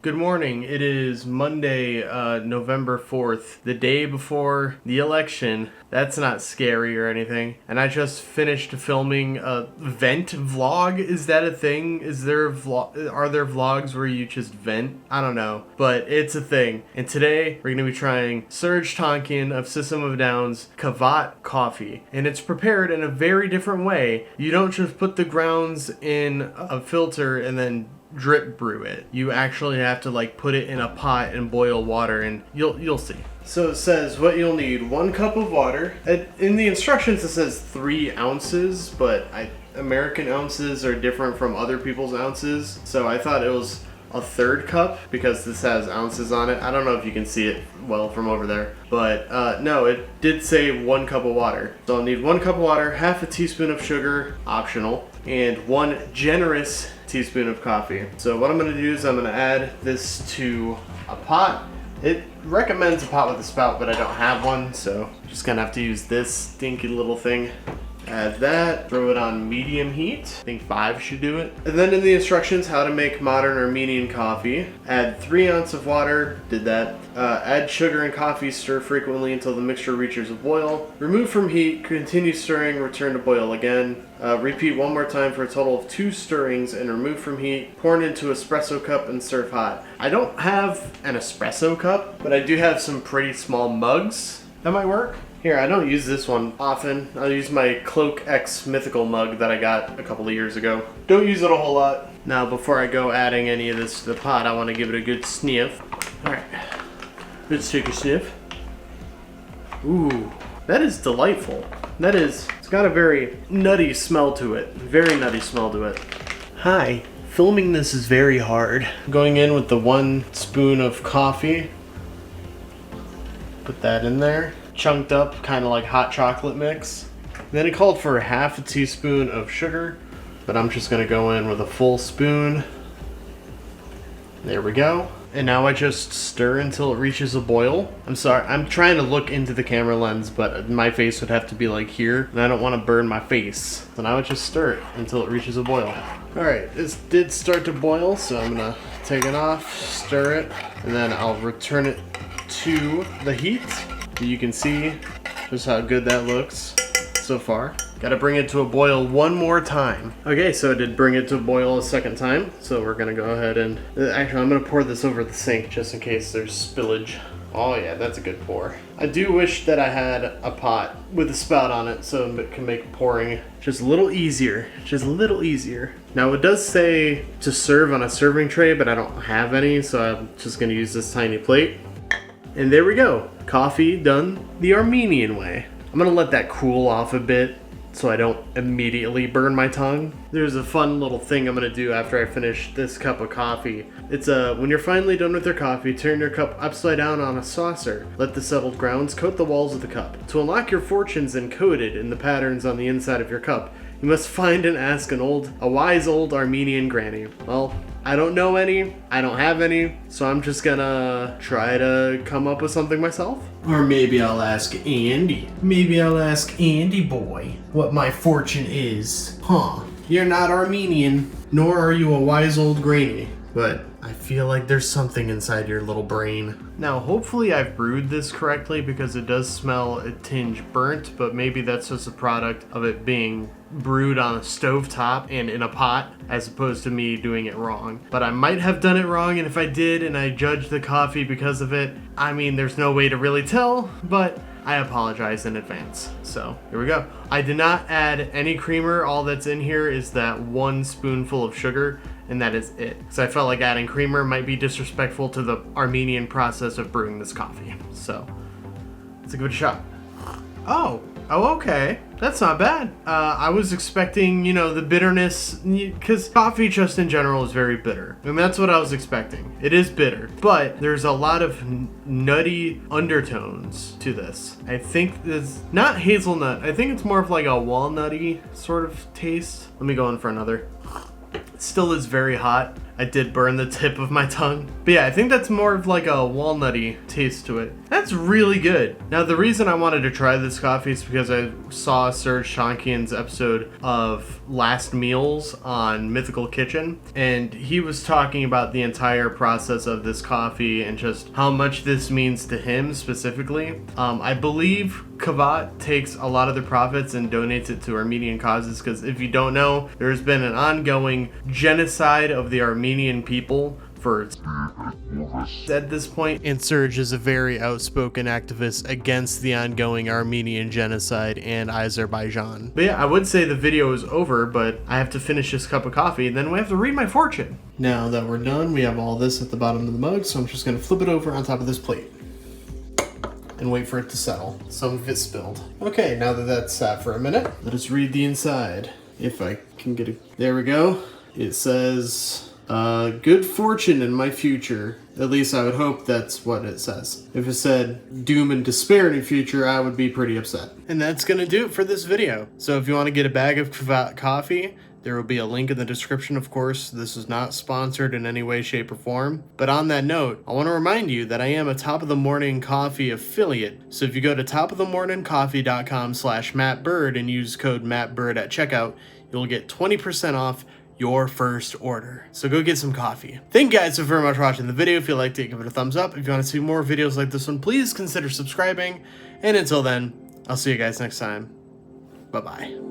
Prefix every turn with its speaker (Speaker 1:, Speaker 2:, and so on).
Speaker 1: Good morning. It is Monday, November 4th, the day before the election. That's not scary or anything. And I just finished filming a vent vlog. Is that a thing? Are there vlogs where you just vent? I don't know, but it's a thing. And today we're going to be trying Serj Tankian of System of a Down's Kavat Coffee. And it's prepared in a very different way. You don't just put the grounds in a filter and then drip brew it. You actually have to put it in a pot and boil water, and you'll see. So it says what you'll need: 1 cup of water. In the instructions it says 3 ounces, but American ounces are different from other people's ounces, so I thought it was a 1/3 cup because this has ounces on it. I don't know if you can see it well from over there, but no, it did say 1 cup of water. So I'll need 1 cup of water, half a teaspoon of sugar, optional, and 1 generous teaspoon of coffee. So what I'm going to do is I'm going to add this to a pot. It recommends a pot with a spout, but I don't have one, so I'm just going to have to use this stinky little thing. Add that, throw it on medium heat. I think 5 should do it. And then in the instructions, how to make modern Armenian coffee. Add 3 ounces of water, did that. Add sugar and coffee, stir frequently until the mixture reaches a boil. Remove from heat, continue stirring, return to boil again. Repeat 1 more time for a total of 2 stirrings and remove from heat. Pour it into espresso cup and serve hot. I don't have an espresso cup, but I do have some pretty small mugs that might work. Here, I don't use this one often. I'll use my Cloak X mythical mug that I got a couple of years ago. Don't use it a whole lot. Now, before I go adding any of this to the pot, I want to give it a good sniff. Alright, let's take a sniff. Ooh, that is delightful. It's got a very nutty smell to it. Very nutty smell to it. Hi, filming this is very hard. Going in with the 1 spoon of coffee. Put that in there. Chunked up, kind of like hot chocolate mix. Then it called for half a teaspoon of sugar, but I'm just gonna go in with a full spoon. There we go. And now I just stir until it reaches a boil. I'm sorry, I'm trying to look into the camera lens, but my face would have to be like here, and I don't want to burn my face. So now I just stir it until it reaches a boil. Alright, this did start to boil, so I'm gonna take it off, stir it, and then I'll return it to the heat. You can see just how good that looks so far. Gotta bring it to a boil 1 more time. Okay, so I did bring it to a boil a 2nd time. So we're gonna go ahead and... Actually, I'm gonna pour this over the sink just in case there's spillage. Oh yeah, that's a good pour. I do wish that I had a pot with a spout on it so it can make pouring just a little easier. Just a little easier. Now it does say to serve on a serving tray, but I don't have any, so I'm just gonna use this tiny plate. And there we go. Coffee done the Armenian way. I'm gonna let that cool off a bit so I don't immediately burn my tongue. There's a fun little thing I'm gonna do after I finish this cup of coffee. It's when you're finally done with your coffee, turn your cup upside down on a saucer. Let the settled grounds coat the walls of the cup. To unlock your fortunes encoded in the patterns on the inside of your cup, you must find and ask a wise old Armenian granny. Well, I don't know any, I don't have any, so I'm just gonna try to come up with something myself. Or maybe I'll ask Andy. Maybe I'll ask Andy boy what my fortune is. Huh, you're not Armenian, nor are you a wise old granny, but I feel like there's something inside your little brain. Now, hopefully I've brewed this correctly because it does smell a tinge burnt, but maybe that's just a product of it being brewed on a stovetop and in a pot as opposed to me doing it wrong. But I might have done it wrong, and if I did and I judged the coffee because of it, I mean, there's no way to really tell, but I apologize in advance. So here we go. I did not add any creamer. All that's in here is that 1 spoonful of sugar, and that is it. So I felt like adding creamer might be disrespectful to the Armenian process of brewing this coffee. So let's give it a shot. Oh, okay. That's not bad. I was expecting, the bitterness, because coffee just in general is very bitter. And that's what I was expecting. It is bitter, but there's a lot of nutty undertones to this. I think it's not hazelnut. I think it's more of like a walnutty sort of taste. Let me go in for another. It still is very hot. I did burn the tip of my tongue. But yeah, I think that's more of like a walnutty taste to it. That's really good. Now, the reason I wanted to try this coffee is because I saw Serj Tankian's episode of Last Meals on Mythical Kitchen, and he was talking about the entire process of this coffee and just how much this means to him specifically. I believe Kavat takes a lot of the profits and donates it to Armenian causes, because if you don't know, there's been an ongoing genocide of the Armenian people for at this point, and Serj is a very outspoken activist against the ongoing Armenian genocide and Azerbaijan. But yeah, I would say the video is over, but I have to finish this cup of coffee, and then we have to read my fortune. Now that we're done, we have all this at the bottom of the mug, so I'm just going to flip it over on top of this plate and wait for it to settle. Some of it spilled. Okay, now that that's sat for a minute, let us read the inside. If I can get it. There we go. It says, good fortune in my future. At least I would hope that's what it says. If it said doom and despair in your future, I would be pretty upset. And that's gonna do it for this video. So if you want to get a bag of Kavat coffee, there will be a link in the description, of course. This is not sponsored in any way, shape, or form. But on that note, I want to remind you that I am a Top of the Morning Coffee affiliate. So if you go to topofthemorningcoffee.com/MattBird and use code MattBird at checkout, you'll get 20% off your first order. So go get some coffee. Thank you guys so very much for watching the video. If you liked it, give it a thumbs up. If you want to see more videos like this one, please consider subscribing. And until then, I'll see you guys next time. Bye-bye.